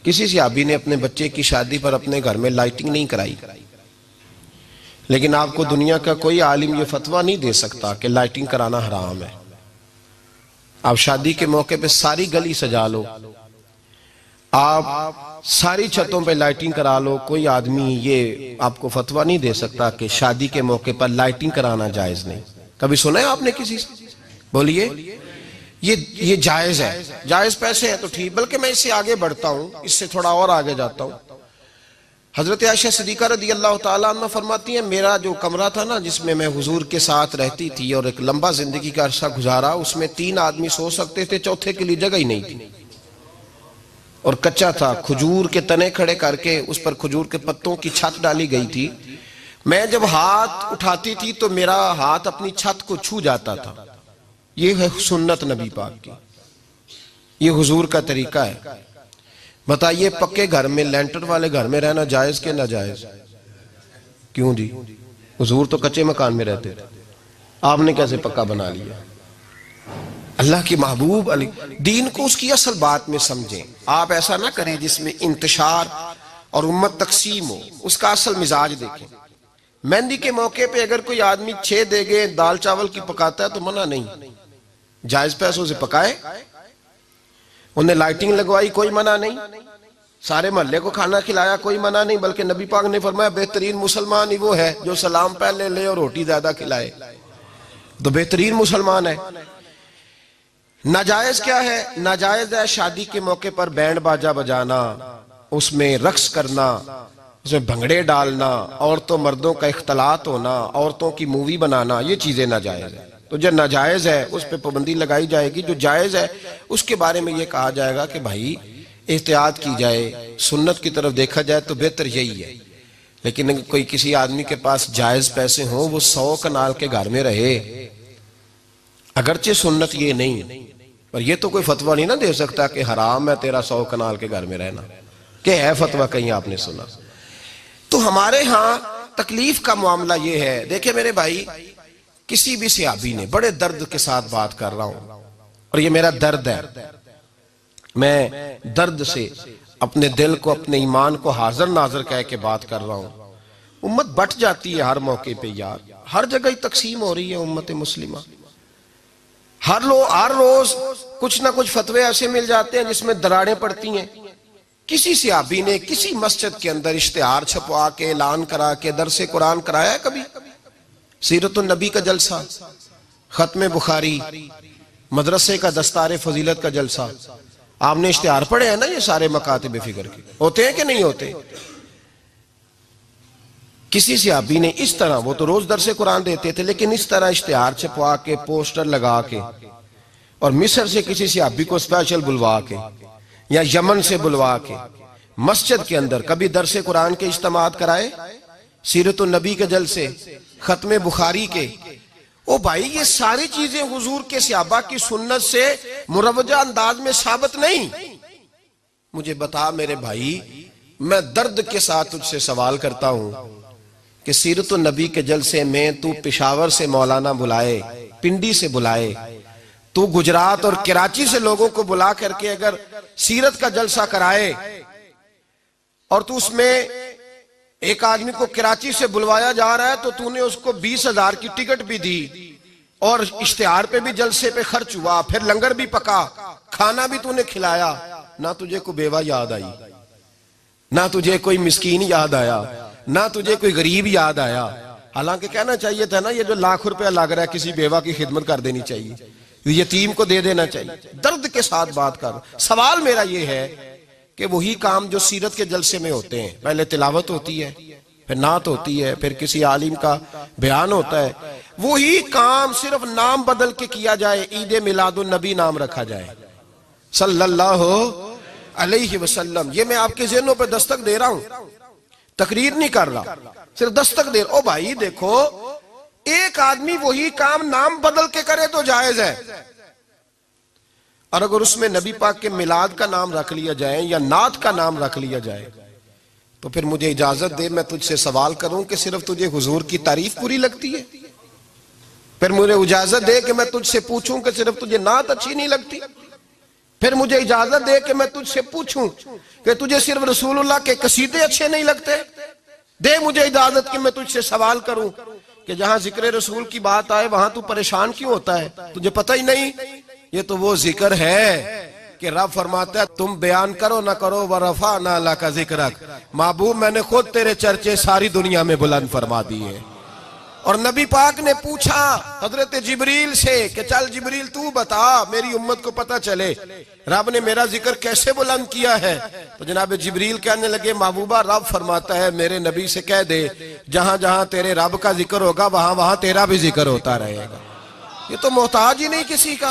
किसी सहाबी ने अपने बच्चे की शादी पर अपने घर में लाइटिंग नहीं कराई, लेकिन आपको दुनिया का कोई आलिम ये फतवा नहीं दे सकता कि लाइटिंग कराना हराम है। आप शादी के मौके पे सारी गली सजा लो, आप सारी छतों पे लाइटिंग करा लो, कोई आदमी ये आपको फतवा नहीं दे सकता कि शादी के मौके पर लाइटिंग कराना जायज नहीं। कभी सुना है आपने किसी से? बोलिए, ये जायज है। जायज पैसे हैं तो ठीक, बल्कि मैं इससे आगे बढ़ता हूं, इससे थोड़ा और आगे जाता हूं। हजरत आयशा सिद्दीका रदी अल्लाह तआला अन्हा फरमाती हैं, मेरा जो कमरा था ना जिसमें मैं हुजूर के साथ रहती थी और एक लंबा जिंदगी का अरसा गुजारा, उसमें 3 आदमी सो सकते थे, चौथे के लिए जगह ही नहीं थी और कच्चा था। खजूर के तने खड़े करके उस पर खजूर के पत्तों की छत डाली गई थी। मैं जब हाथ उठाती थी तो मेरा हाथ अपनी छत को छू जाता था। ये है सुन्नत नबी पाक की, ये हुजूर का तरीका है। बताइए, पक्के घर में, लेंटर वाले घर में रहना जायज के ना जायज? क्यों जी? हुजूर तो कच्चे मकान में रहते थे, आपने कैसे पक्का बना लिया? अल्लाह की महबूब अली दीन को उसकी असल बात में समझें। आप ऐसा ना करें जिसमें इंतशार और उम्मत तकसीम हो, उसका असल मिजाज देखें। मेहंदी के मौके पे अगर कोई आदमी 6 देगे दाल चावल की पकाता है तो मना नहीं, जायज पैसों से पकाए। उन्हें लाइटिंग लगवाई, कोई मना नहीं। सारे मोहल्ले को खाना खिलाया, कोई मना नहीं। बल्कि नबी पाक ने फरमाया बेहतरीन मुसलमान ही वो है जो सलाम पहले ले और रोटी ज्यादा खिलाए, तो बेहतरीन मुसलमान है। नाजायज क्या है? नाजायज है शादी के मौके पर बैंड बाजा बजाना, उसमें रक्स करना, उसमें भंगड़े डालना, औरतों मर्दों का इख्तलात होना, औरतों की मूवी बनाना, ये चीजें नाजायज है। तो जो नाजायज है उस पर पाबंदी लगाई जाएगी, जो जायज है उसके बारे में ये कहा जाएगा कि भाई एहतियात की जाए, सुन्नत की तरफ देखा जाए तो बेहतर यही है। लेकिन अगर कोई किसी आदमी के पास जायज पैसे हों, वो 100 कनाल के घर में रहे, अगरचे सुन्नत ये नहीं, पर ये तो कोई फतवा नहीं ना दे सकता कि हराम है तेरा 100 कनाल के घर में रहना। क्या है फतवा कहीं आपने सुना? तो हमारे यहाँ तकलीफ का मामला ये है। देखे मेरे भाई, किसी भी सहाबी ने, बड़े दर्द के साथ बात कर रहा हूं और ये मेरा दर्द है, मैं दर्द से अपने दिल को, अपने ईमान को हाजिर नाजर कह के बात कर रहा हूं। उम्मत बट जाती है हर मौके पे यार, हर जगह ही तकसीम हो रही है उम्मत मुस्लिमा। हर रोज कुछ ना कुछ फतवे ऐसे मिल जाते हैं जिसमें दरारें पड़ती हैं। किसी सहाबी ने किसी मस्जिद के अंदर इश्तिहार छपवा के ऐलान करा के दरसे कुरान कराया है कभी? सीरतुन नबी का जलसा, खत्म बुखारी, मदरसे का दस्तारे फजीलत का जलसा, आपने इश्तिहार पढ़े हैं ना? ये सारे मकातिब फिक्र के होते हैं कि नहीं होते? किसी सहाबी ने इस तरह, वो तो रोज दरसे कुरान देते थे, लेकिन इस तरह इश्तिहार छपवा के, पोस्टर लगा के, और मिस्र से किसी सहाबी को स्पेशल बुलवा के या यमन से बुलवा के मस्जिद के अंदर कभी दरसे कुरान के इज्तिमात कराए, सीरतुन नबी के जलसे, खत्म बुखारी के? ओ भाई, ये सारी चीजें हुजूर के सहाबा की सुन्नत से मुरवजा अंदाज में साबित नहीं। मुझे बता मेरे भाई, मैं दर्द के साथ तुझसे सवाल करता हूं कि सीरतुन नबी के जलसे में तू पेशावर से मौलाना बुलाए, पिंडी से बुलाए, तू गुजरात और कराची से लोगों को बुला करके अगर सीरत का जलसा कराए और तू उसमें एक आदमी को कराची से बुलवाया जा रहा है तो तूने उसको 20,000 की टिकट भी दी और इश्तिहार पे भी जलसे पे खर्च हुआ, फिर लंगर भी पका, खाना भी तूने खिलाया, ना तुझे कोई बेवा याद आई, ना तुझे कोई मिस्कीन याद आया, ना तुझे कोई गरीब याद आया। हालांकि कहना चाहिए था ना, ये जो लाख रुपया लग रहा है किसी बेवा की खिदमत कर देनी चाहिए, यतीम को दे देना चाहिए। दर्द के साथ बात कर। सवाल मेरा ये है कि वही काम जो सीरत के जलसे में होते हैं, पहले तिलावत होती है, फिर नात होती है, फिर किसी आलिम का बयान होता है, वही काम सिर्फ नाम बदल के किया जाए, ईद मिलादुन नबी नाम रखा जाए सल्लल्लाहु अलैहि वसल्लम। ये मैं आपके ज़हनों पे दस्तक दे रहा हूं, तकरीर नहीं कर रहा, सिर्फ दस्तक दे रहा। ओ भाई देखो, एक आदमी वही काम नाम बदल के करे तो जायज है, और अगर उसमें नबी पाक के मिलाद का नाम रख लिया जाए या नात का नाम रख लिया जाए तो फिर मुझे इजाजत दे, मैं तुझसे सवाल करूं कि सिर्फ तुझे हुजूर की तारीफ पूरी लगती है? फिर मुझे इजाजत दे कि मैं तुझसे पूछूं कि सिर्फ तुझे नात अच्छी नहीं लगती? फिर मुझे इजाजत दे कि मैं तुझसे पूछूं कि तुझे सिर्फ रसूलुल्लाह के कसीदे अच्छे नहीं लगते? दे मुझे इजाजत कि मैं तुझसे सवाल करूं कि जहां जिक्र रसूल की बात आए वहां तू परेशान क्यों होता है? तुझे पता ही नहीं ये तो वो जिक्र है कि रब फरमाता है तुम बयान करो ना करो व रफा ना ला का जिक्र, महबूब मैंने खुद तेरे चर्चे सारी दुनिया में बुलंद फरमा दिए। और नबी पाक ने पूछा हजरत जिब्रील से कि चल जिब्रील तू बता मेरी उम्मत को पता चले रब ने मेरा जिक्र कैसे बुलंद किया है। तो जनाब जिब्रील कहने लगे महबूबा रब फरमाता है मेरे नबी से कह दे जहां जहां तेरे रब का जिक्र होगा वहां वहां तेरा भी जिक्र होता रहेगा। ये तो मोहताज ही नहीं किसी का।